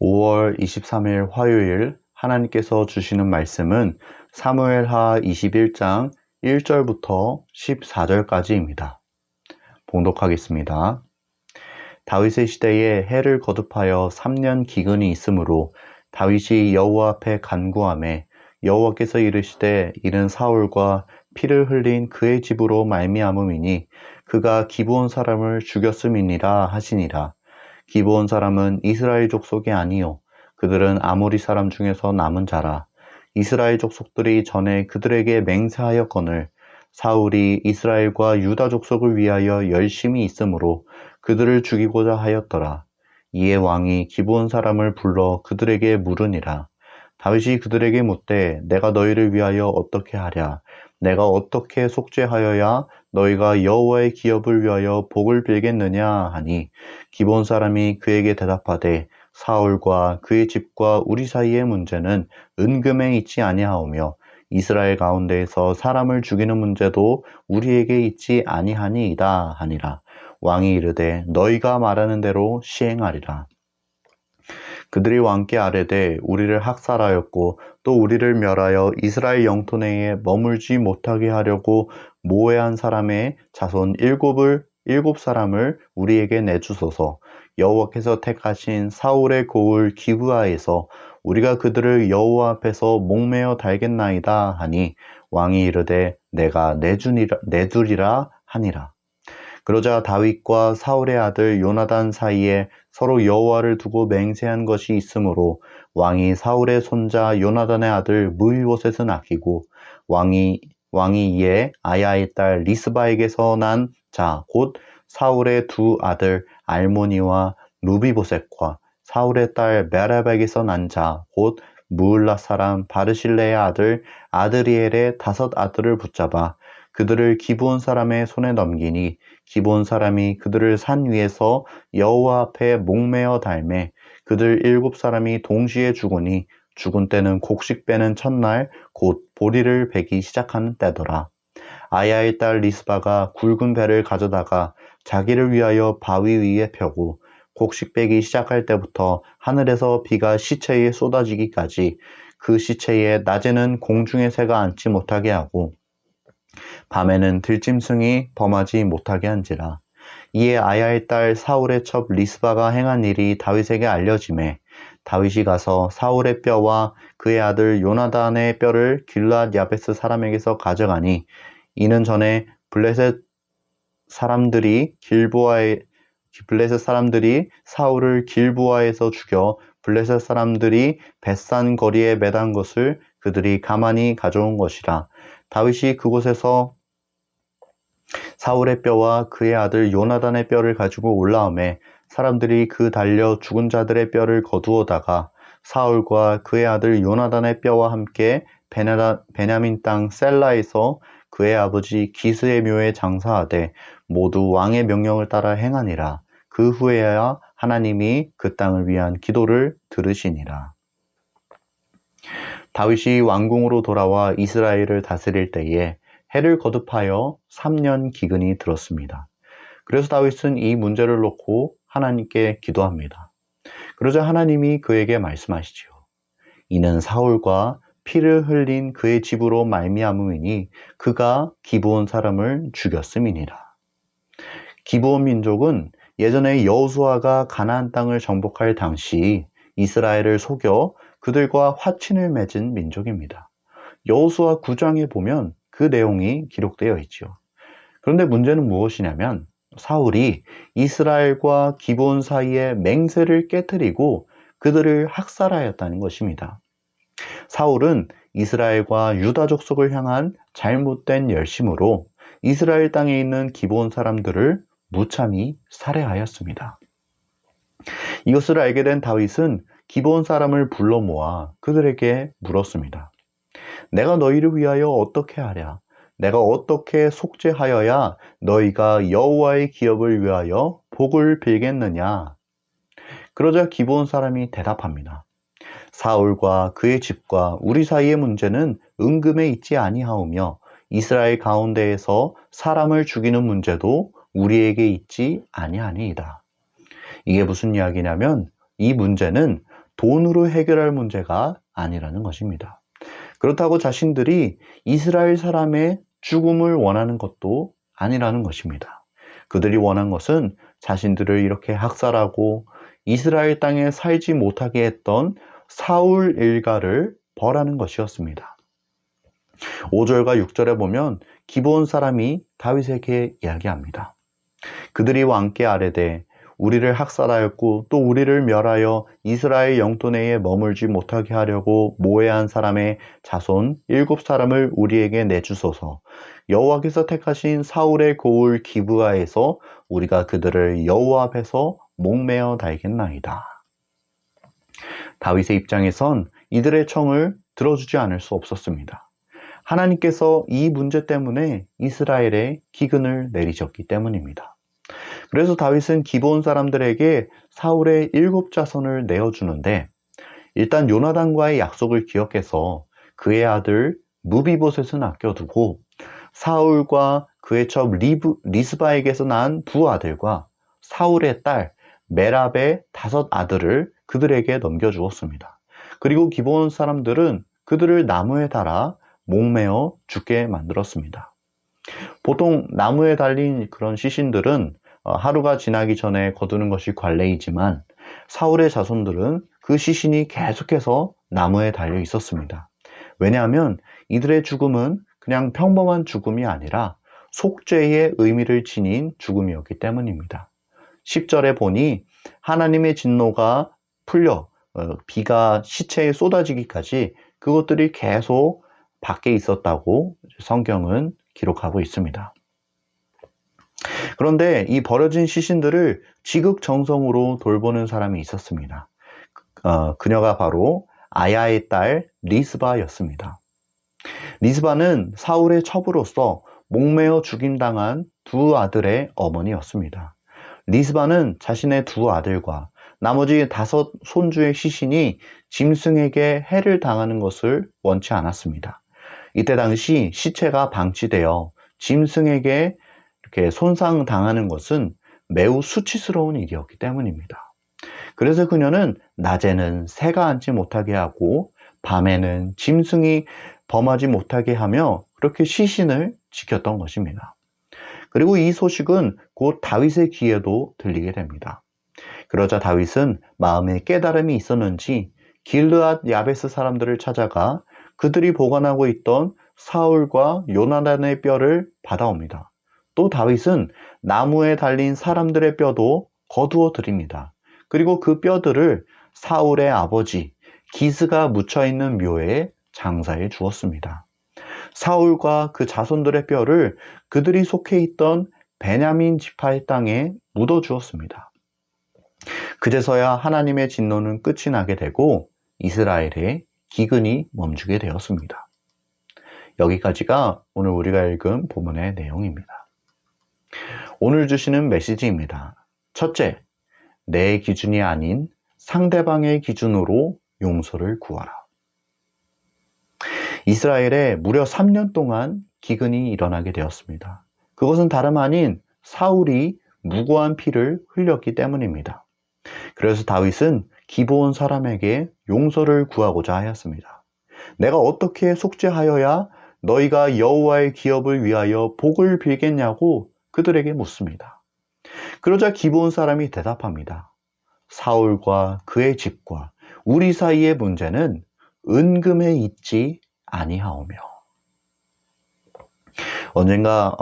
5월 23일 화요일 하나님께서 주시는 말씀은 사무엘하 21장 1절부터 14절까지입니다. 봉독하겠습니다. 다윗의 시대에 해를 거듭하여 3년 기근이 있으므로 다윗이 여호와 앞에 간구하매 여호와께서 이르시되 이는 사울과 피를 흘린 그의 집으로 말미암음이니 그가 기브온 사람을 죽였음이니라 하시니라. 기브온 사람은 이스라엘 족속이 아니요 그들은 아모리 사람 중에서 남은 자라. 이스라엘 족속들이 전에 그들에게 맹세하였거늘 사울이 이스라엘과 유다 족속을 위하여 열심히 있으므로 그들을 죽이고자 하였더라. 이에 왕이 기브온 사람을 불러 그들에게 물으니라. 다윗이 그들에게 묻되 내가 너희를 위하여 어떻게 하랴? 내가 어떻게 속죄하여야 너희가 여호와의 기업을 위하여 복을 빌겠느냐 하니 기브온 사람이 그에게 대답하되 사울과 그의 집과 우리 사이의 문제는 은금에 있지 아니하오며 이스라엘 가운데에서 사람을 죽이는 문제도 우리에게 있지 아니하니이다 하니라. 왕이 이르되 너희가 말하는 대로 시행하리라. 그들이 왕께 아뢰되 우리를 학살하였고 또 우리를 멸하여 이스라엘 영토 내에 머물지 못하게 하려고 모해한 사람의 자손 일곱 사람을 우리에게 내주소서. 여호와께서 택하신 사울의 고을 기브아에서 우리가 그들을 여호와 앞에서 목매어 달겠나이다 하니 왕이 이르되 내가 내두리라 하니라. 그러자 다윗과 사울의 아들 요나단 사이에 서로 여호와를 두고 맹세한 것이 있으므로 왕이 사울의 손자 요나단의 아들 무이보셋은 아끼고 왕이 이에 아야의 딸 리스바에게서 난 자 곧 사울의 두 아들 알모니와 무비보셋과 사울의 딸 메랍에게서 난 자 곧 무을라 사람 바르실레의 아들 아드리엘의 5 아들을 붙잡아 그들을 기브온 사람의 손에 넘기니 기브온 사람이 그들을 산 위에서 여호와 앞에 목매어 달매 그들 7사람이 동시에 죽으니 죽은 때는 곡식 빼는 첫날 곧 보리를 베기 시작하는 때더라. 아야의 딸 리스바가 굵은 배를 가져다가 자기를 위하여 바위 위에 펴고 곡식 빼기 시작할 때부터 하늘에서 비가 시체에 쏟아지기까지 그 시체에 낮에는 공중의 새가 앉지 못하게 하고 밤에는 들짐승이 범하지 못하게 한지라. 이에 아야의 딸 사울의 첩 리스바가 행한 일이 다윗에게 알려지매 다윗이 가서 사울의 뼈와 그의 아들 요나단의 뼈를 길르앗 야베스 사람에게서 가져가니 이는 전에 블레셋 사람들이 사울을 길보아에서 죽여 블레셋 사람들이 벳산 거리에 매단 것을 그들이 가만히 가져온 것이라. 다윗이 그곳에서 사울의 뼈와 그의 아들 요나단의 뼈를 가지고 올라오매 사람들이 그 달려 죽은 자들의 뼈를 거두어다가 사울과 그의 아들 요나단의 뼈와 함께 베냐민 땅 셀라에서 그의 아버지 기스의 묘에 장사하되 모두 왕의 명령을 따라 행하니라. 그 후에야 하나님이 그 땅을 위한 기도를 들으시니라. 다윗이 왕궁으로 돌아와 이스라엘을 다스릴 때에 해를 거듭하여 3년 기근이 들었습니다. 그래서 다윗은 이 문제를 놓고 하나님께 기도합니다. 그러자 하나님이 그에게 말씀하시지요. 이는 사울과 피를 흘린 그의 집으로 말미암음이니 그가 기브온 사람을 죽였음이니라. 기브온 민족은 예전에 여호수아가 가나안 땅을 정복할 당시 이스라엘을 속여 그들과 화친을 맺은 민족입니다. 여호수아 9장에 보면 그 내용이 기록되어 있죠. 그런데 문제는 무엇이냐면 사울이 이스라엘과 기브온 사이에 맹세를 깨뜨리고 그들을 학살하였다는 것입니다. 사울은 이스라엘과 유다 족속을 향한 잘못된 열심으로 이스라엘 땅에 있는 기브온 사람들을 무참히 살해하였습니다. 이것을 알게 된 다윗은 기브온 사람을 불러 모아 그들에게 물었습니다. 내가 너희를 위하여 어떻게 하랴? 내가 어떻게 속죄하여야 너희가 여호와의 기업을 위하여 복을 빌겠느냐? 그러자 기브온 사람이 대답합니다. 사울과 그의 집과 우리 사이의 문제는 은금에 있지 아니하오며 이스라엘 가운데에서 사람을 죽이는 문제도 우리에게 있지 아니하니이다. 이게 무슨 이야기냐면 이 문제는 돈으로 해결할 문제가 아니라는 것입니다. 그렇다고 자신들이 이스라엘 사람의 죽음을 원하는 것도 아니라는 것입니다. 그들이 원한 것은 자신들을 이렇게 학살하고 이스라엘 땅에 살지 못하게 했던 사울 일가를 벌하는 것이었습니다. 5절과 6절에 보면 기브온 사람이 다윗에게 이야기합니다. 그들이 왕께 아뢰되 우리를 학살하였고 또 우리를 멸하여 이스라엘 영토 내에 머물지 못하게 하려고 모해한 사람의 자손 7사람을 우리에게 내주소서. 여호와께서 택하신 사울의 고을 기브아에서 우리가 그들을 여호와 앞에서 목매어 달겠나이다. 다윗의 입장에선 이들의 청을 들어주지 않을 수 없었습니다. 하나님께서 이 문제 때문에 이스라엘에 기근을 내리셨기 때문입니다. 그래서 다윗은 기브온 사람들에게 사울의 7자손을 내어주는데, 일단 요나단과의 약속을 기억해서 그의 아들 무비보셋은 아껴두고 사울과 그의 첩 리스바에게서 난 두 아들과 사울의 딸 메랍의 5 아들을 그들에게 넘겨주었습니다. 그리고 기브온 사람들은 그들을 나무에 달아 목매어 죽게 만들었습니다. 보통 나무에 달린 그런 시신들은 하루가 지나기 전에 거두는 것이 관례이지만 사울의 자손들은 그 시신이 계속해서 나무에 달려 있었습니다. 왜냐하면 이들의 죽음은 그냥 평범한 죽음이 아니라 속죄의 의미를 지닌 죽음이었기 때문입니다. 10절에 보니 하나님의 진노가 풀려 비가 시체에 쏟아지기까지 그것들이 계속 밖에 있었다고 성경은 기록하고 있습니다. 그런데 이 버려진 시신들을 지극정성으로 돌보는 사람이 있었습니다. 그녀가 바로 아야의 딸 리스바였습니다. 리스바는 사울의 첩으로서 목매어 죽임당한 2 아들의 어머니였습니다. 리스바는 자신의 2 아들과 나머지 5 손주의 시신이 짐승에게 해를 당하는 것을 원치 않았습니다. 이때 당시 시체가 방치되어 짐승에게 이렇게 손상당하는 것은 매우 수치스러운 일이었기 때문입니다. 그래서 그녀는 낮에는 새가 앉지 못하게 하고 밤에는 짐승이 범하지 못하게 하며 그렇게 시신을 지켰던 것입니다. 그리고 이 소식은 곧 다윗의 귀에도 들리게 됩니다. 그러자 다윗은 마음에 깨달음이 있었는지 길르앗 야베스 사람들을 찾아가 그들이 보관하고 있던 사울과 요나단의 뼈를 받아옵니다. 또 다윗은 나무에 달린 사람들의 뼈도 거두어 드립니다. 그리고 그 뼈들을 사울의 아버지 기스가 묻혀있는 묘에 장사해 주었습니다. 사울과 그 자손들의 뼈를 그들이 속해 있던 베냐민 지파의 땅에 묻어 주었습니다. 그제서야 하나님의 진노는 끝이 나게 되고 이스라엘의 기근이 멈추게 되었습니다. 여기까지가 오늘 우리가 읽은 본문의 내용입니다. 오늘 주시는 메시지입니다. 첫째, 내 기준이 아닌 상대방의 기준으로 용서를 구하라. 이스라엘에 무려 3년 동안 기근이 일어나게 되었습니다. 그것은 다름 아닌 사울이 무고한 피를 흘렸기 때문입니다. 그래서 다윗은 기브온 사람에게 용서를 구하고자 하였습니다. 내가 어떻게 속죄하여야 너희가 여호와의 기업을 위하여 복을 빌겠냐고 그들에게 묻습니다. 그러자 기브온 사람이 대답합니다. 사울과 그의 집과 우리 사이의 문제는 은금에 있지 아니하오며. 언젠가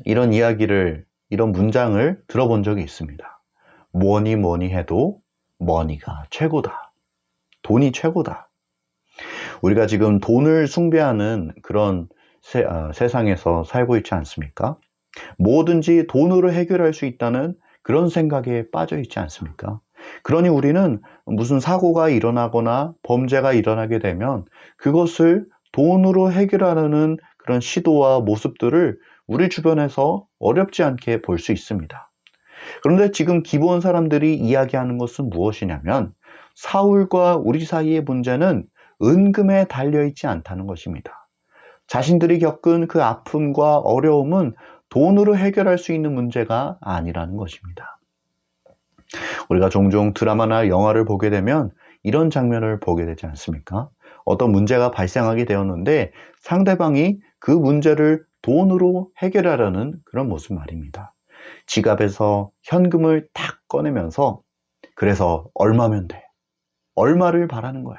이런 이야기를, 이런 문장을 들어본 적이 있습니다. 뭐니 해도 머니가 최고다. 돈이 최고다. 우리가 지금 돈을 숭배하는 그런 세상에서 살고 있지 않습니까? 뭐든지 돈으로 해결할 수 있다는 그런 생각에 빠져 있지 않습니까? 그러니 우리는 무슨 사고가 일어나거나 범죄가 일어나게 되면 그것을 돈으로 해결하려는 그런 시도와 모습들을 우리 주변에서 어렵지 않게 볼 수 있습니다. 그런데 지금 기브온 사람들이 이야기하는 것은 무엇이냐면 사울과 우리 사이의 문제는 은금에 달려있지 않다는 것입니다. 자신들이 겪은 그 아픔과 어려움은 돈으로 해결할 수 있는 문제가 아니라는 것입니다. 우리가 종종 드라마나 영화를 보게 되면 이런 장면을 보게 되지 않습니까? 어떤 문제가 발생하게 되었는데 상대방이 그 문제를 돈으로 해결하려는 그런 모습 말입니다. 지갑에서 현금을 탁 꺼내면서 그래서 얼마면 돼? 얼마를 바라는 거야?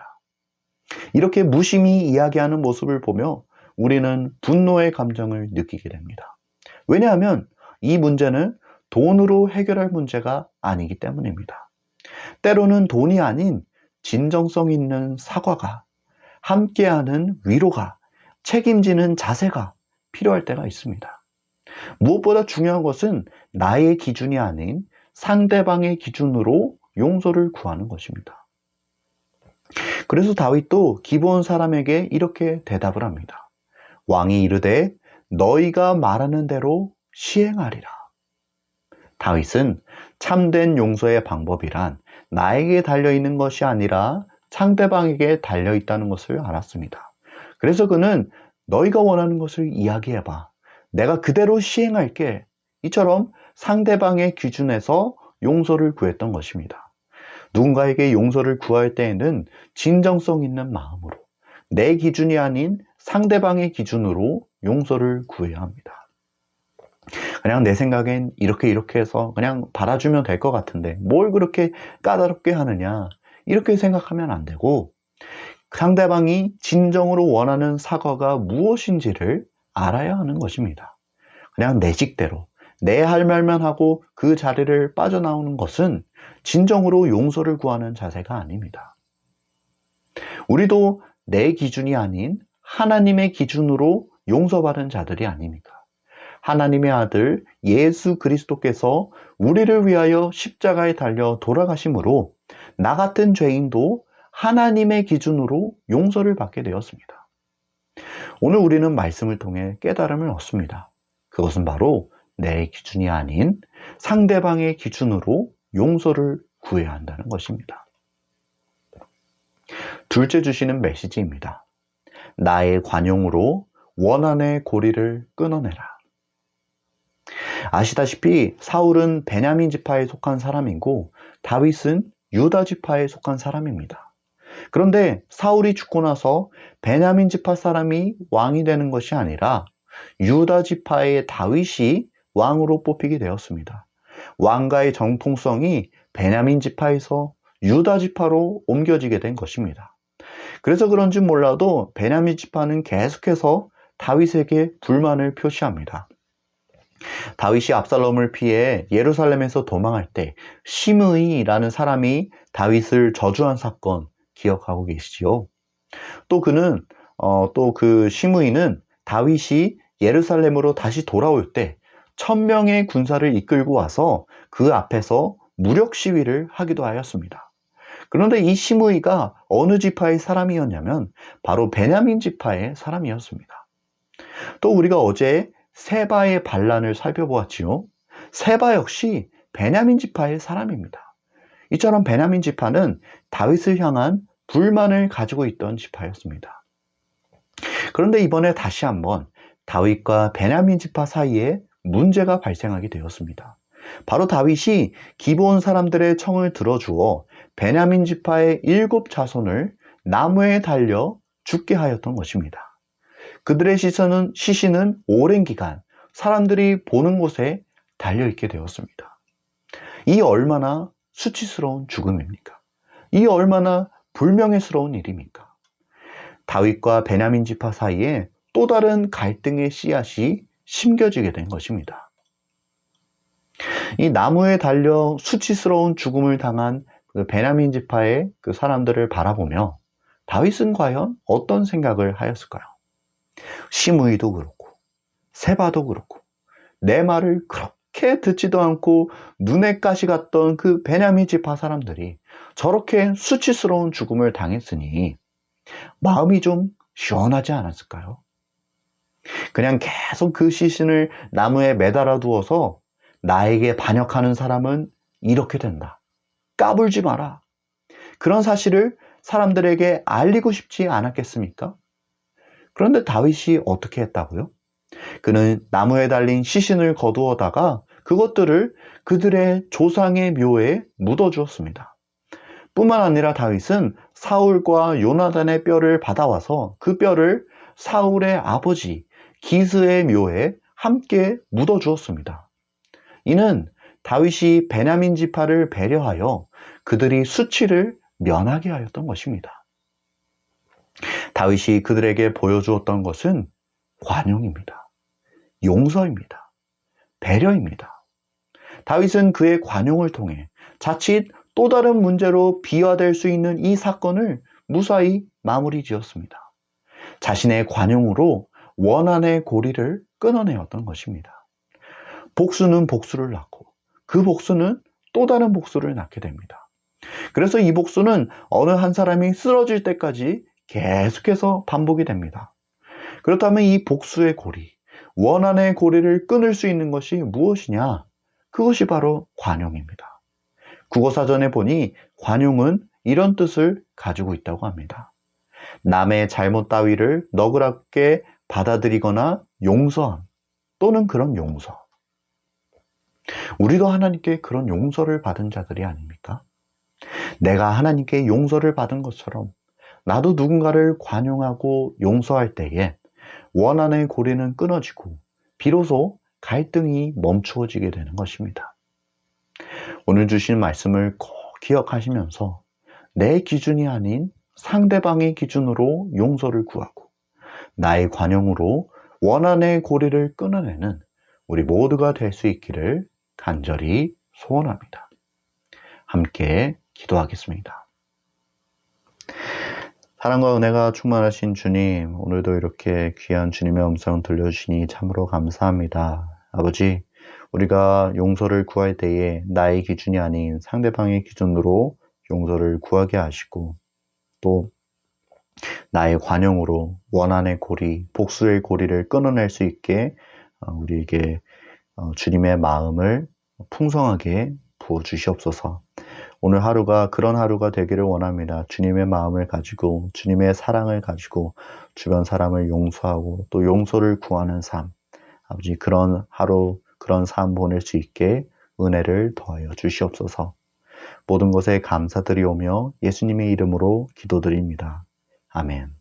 이렇게 무심히 이야기하는 모습을 보며 우리는 분노의 감정을 느끼게 됩니다. 왜냐하면 이 문제는 돈으로 해결할 문제가 아니기 때문입니다. 때로는 돈이 아닌 진정성 있는 사과가, 함께하는 위로가, 책임지는 자세가 필요할 때가 있습니다. 무엇보다 중요한 것은 나의 기준이 아닌 상대방의 기준으로 용서를 구하는 것입니다. 그래서 다윗도 기브온 사람에게 이렇게 대답을 합니다. 왕이 이르되 너희가 말하는 대로 시행하리라. 다윗은 참된 용서의 방법이란 나에게 달려있는 것이 아니라 상대방에게 달려있다는 것을 알았습니다. 그래서 그는 너희가 원하는 것을 이야기해봐. 내가 그대로 시행할게. 이처럼 상대방의 기준에서 용서를 구했던 것입니다. 누군가에게 용서를 구할 때에는 진정성 있는 마음으로 내 기준이 아닌 상대방의 기준으로 용서를 구해야 합니다. 그냥 내 생각엔 이렇게 해서 그냥 받아주면 될 것 같은데 뭘 그렇게 까다롭게 하느냐 이렇게 생각하면 안 되고 상대방이 진정으로 원하는 사과가 무엇인지를 알아야 하는 것입니다. 그냥 내 식대로 내 할 말만 하고 그 자리를 빠져나오는 것은 진정으로 용서를 구하는 자세가 아닙니다. 우리도 내 기준이 아닌 하나님의 기준으로 용서받은 자들이 아닙니까? 하나님의 아들 예수 그리스도께서 우리를 위하여 십자가에 달려 돌아가심으로 나 같은 죄인도 하나님의 기준으로 용서를 받게 되었습니다. 오늘 우리는 말씀을 통해 깨달음을 얻습니다. 그것은 바로 내 기준이 아닌 상대방의 기준으로 용서를 구해야 한다는 것입니다. 둘째 주시는 메시지입니다. 나의 관용으로 원한의 고리를 끊어내라. 아시다시피 사울은 베냐민 지파에 속한 사람이고 다윗은 유다 지파에 속한 사람입니다. 그런데 사울이 죽고 나서 베냐민 지파 사람이 왕이 되는 것이 아니라 유다 지파의 다윗이 왕으로 뽑히게 되었습니다. 왕가의 정통성이 베냐민 지파에서 유다 지파로 옮겨지게 된 것입니다. 그래서 그런지 몰라도 베냐민 지파는 계속해서 다윗에게 불만을 표시합니다. 다윗이 압살롬을 피해 예루살렘에서 도망할 때 시므이라는 사람이 다윗을 저주한 사건 기억하고 계시지요? 또 그는 또 그 시므이는 다윗이 예루살렘으로 다시 돌아올 때 1000명의 군사를 이끌고 와서 그 앞에서 무력 시위를 하기도 하였습니다. 그런데 이 시므이가 어느 지파의 사람이었냐면 바로 베냐민 지파의 사람이었습니다. 또 우리가 어제 세바의 반란을 살펴보았지요. 세바 역시 베냐민 지파의 사람입니다. 이처럼 베냐민 지파는 다윗을 향한 불만을 가지고 있던 지파였습니다. 그런데 이번에 다시 한번 다윗과 베냐민 지파 사이에 문제가 발생하게 되었습니다. 바로 다윗이 기브온 사람들의 청을 들어주어 베냐민 지파의 7자손을 나무에 달려 죽게 하였던 것입니다. 그들의 시신은 오랜 기간 사람들이 보는 곳에 달려있게 되었습니다. 이 얼마나 수치스러운 죽음입니까? 이 얼마나 불명예스러운 일입니까? 다윗과 베냐민 지파 사이에 또 다른 갈등의 씨앗이 심겨지게 된 것입니다. 이 나무에 달려 수치스러운 죽음을 당한 그 베냐민 지파의 그 사람들을 바라보며 다윗은 과연 어떤 생각을 하였을까요? 시므이도 그렇고 세바도 그렇고 내 말을 그렇게 듣지도 않고 눈에 가시 갔던 그 베냐민 지파 사람들이 저렇게 수치스러운 죽음을 당했으니 마음이 좀 시원하지 않았을까요? 그냥 계속 그 시신을 나무에 매달아 두어서 나에게 반역하는 사람은 이렇게 된다. 까불지 마라. 그런 사실을 사람들에게 알리고 싶지 않았겠습니까? 그런데 다윗이 어떻게 했다고요? 그는 나무에 달린 시신을 거두어다가 그것들을 그들의 조상의 묘에 묻어주었습니다. 뿐만 아니라 다윗은 사울과 요나단의 뼈를 받아와서 그 뼈를 사울의 아버지 기스의 묘에 함께 묻어주었습니다. 이는 다윗이 베냐민 지파를 배려하여 그들이 수치를 면하게 하였던 것입니다. 다윗이 그들에게 보여주었던 것은 관용입니다. 용서입니다. 배려입니다. 다윗은 그의 관용을 통해 자칫 또 다른 문제로 비화될 수 있는 이 사건을 무사히 마무리 지었습니다. 자신의 관용으로 원한의 고리를 끊어내었던 것입니다. 복수는 복수를 낳고 그 복수는 또 다른 복수를 낳게 됩니다. 그래서 이 복수는 어느 한 사람이 쓰러질 때까지 계속해서 반복이 됩니다. 그렇다면 이 복수의 고리, 원한의 고리를 끊을 수 있는 것이 무엇이냐? 그것이 바로 관용입니다. 국어사전에 보니 관용은 이런 뜻을 가지고 있다고 합니다. 남의 잘못 따위를 너그럽게 받아들이거나 용서함 또는 그런 용서. 우리도 하나님께 그런 용서를 받은 자들이 아닙니까? 내가 하나님께 용서를 받은 것처럼 나도 누군가를 관용하고 용서할 때에 원한의 고리는 끊어지고 비로소 갈등이 멈추어지게 되는 것입니다. 오늘 주신 말씀을 꼭 기억하시면서 내 기준이 아닌 상대방의 기준으로 용서를 구하고 나의 관용으로 원한의 고리를 끊어내는 우리 모두가 될 수 있기를 간절히 소원합니다. 함께 기도하겠습니다. 사랑과 은혜가 충만하신 주님, 오늘도 이렇게 귀한 주님의 음성 들려주시니 참으로 감사합니다. 아버지, 우리가 용서를 구할 때에 나의 기준이 아닌 상대방의 기준으로 용서를 구하게 하시고 또 나의 관용으로 원한의 고리, 복수의 고리를 끊어낼 수 있게 우리에게 주님의 마음을 풍성하게 부어주시옵소서. 오늘 하루가 그런 하루가 되기를 원합니다. 주님의 마음을 가지고 주님의 사랑을 가지고 주변 사람을 용서하고 또 용서를 구하는 삶, 아버지 그런 하루 그런 삶 보낼 수 있게 은혜를 더하여 주시옵소서. 모든 것에 감사드리오며 예수님의 이름으로 기도드립니다. 아멘.